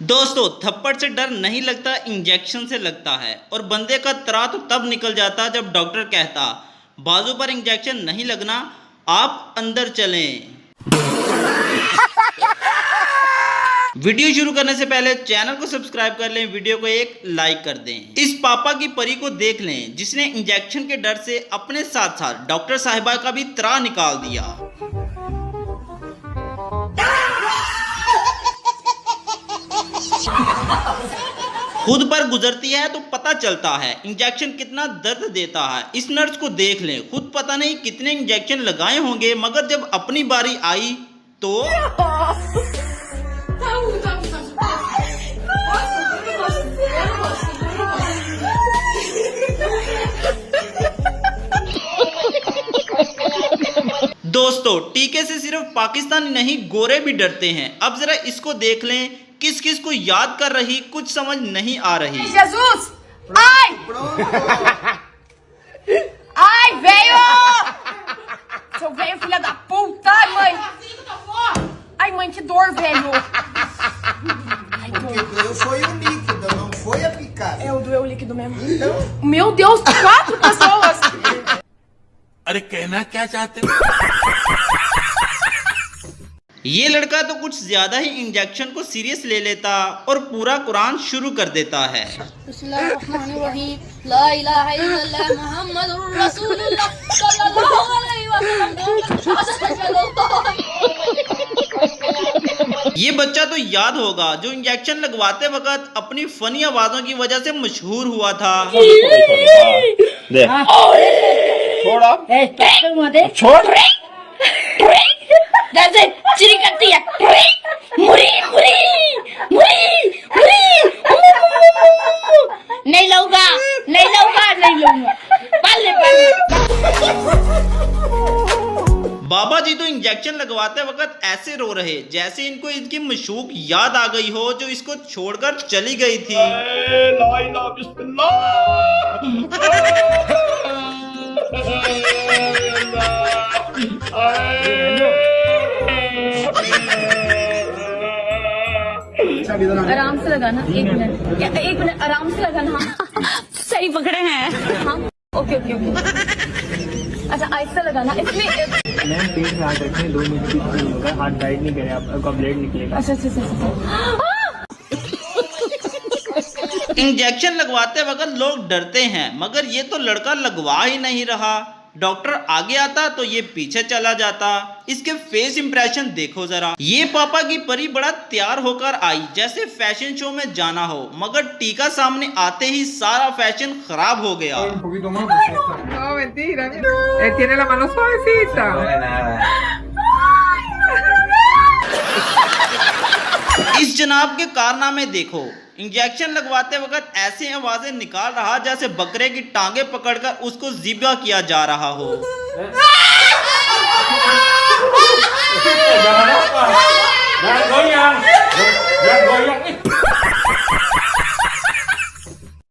दोस्तों, थप्पड़ से डर नहीं लगता, इंजेक्शन से लगता है। और बंदे का त्राह तो तब निकल जाता जब डॉक्टर कहता बाजू पर इंजेक्शन नहीं लगना, आप अंदर चलें। वीडियो शुरू करने से पहले चैनल को सब्सक्राइब कर लें, वीडियो को एक लाइक कर दें। इस पापा की परी को देख लें जिसने इंजेक्शन के डर से अपने साथ साथ डॉक्टर साहिबा का भी त्राह निकाल दिया। खुद पर गुजरती है तो पता चलता है इंजेक्शन कितना दर्द देता है। इस नर्स को देख लें, खुद पता नहीं कितने इंजेक्शन लगाए होंगे, मगर जब अपनी बारी आई तो दोस्तों, टीके से सिर्फ पाकिस्तानी नहीं गोरे भी डरते हैं। अब जरा इसको देख लें, किस किस को याद कर रही, कुछ समझ नहीं आ रही। Jesus! Ai! Ai, velho! Seu velho, filha da puta! Ai, mãe! Ai, mãe, que dor, velho! Ai, O que doeu foi o líquido, não foi a picada. doeu o líquido mesmo. Meu Deus, 4 pessoas! अरे कहना क्या चाहते हो? ये लड़का तो कुछ ज्यादा ही इंजेक्शन को सीरियस ले लेता और पूरा कुरान शुरू कर देता है। ये बच्चा तो याद होगा जो इंजेक्शन लगवाते वक्त अपनी फनी आवाजों की वजह से मशहूर हुआ था। चिरी करती है। मुरी मुरी मुरी मुरी नहीं लूंगा नहीं लूंगा नहीं लूंगा पाले बाबा जी तो इंजेक्शन लगवाते वक्त ऐसे रो रहे जैसे इनको इनकी मशूक याद आ गई हो जो इसको छोड़कर चली गई थी। आराम से लगाना, 1 मिनट, 1 मिनट आराम से लगाना। सही पकड़े हैं हाँ, ओके ओके ओके। अच्छा आहिस्ता लगाना इसमें। मैम पेट में हाथ रखें, 2 मिनट की फ्री होगा, हाथ गाइड नहीं करें, आपका ब्लेड निकलेगा। अच्छा अच्छा अच्छा। इंजेक्शन लगवाते वक्त लोग डरते हैं, मगर ये तो लड़का लगवा ही नहीं रहा। डॉक्टर आगे आता तो ये पीछे चला जाता। इसके फेस इंप्रेशन देखो जरा। ये पापा की परी बड़ा तैयार होकर आई जैसे फैशन शो में जाना हो, मगर टीका सामने आते ही सारा फैशन खराब हो गया। No, mentira. Él tiene la mano suavecita. इस जनाब के कारनामे देखो। इंजेक्शन लगवाते वक्त ऐसी आवाजें निकाल रहा जैसे बकरे की टांगे पकड़कर उसको ज़िब्हा किया जा रहा हो।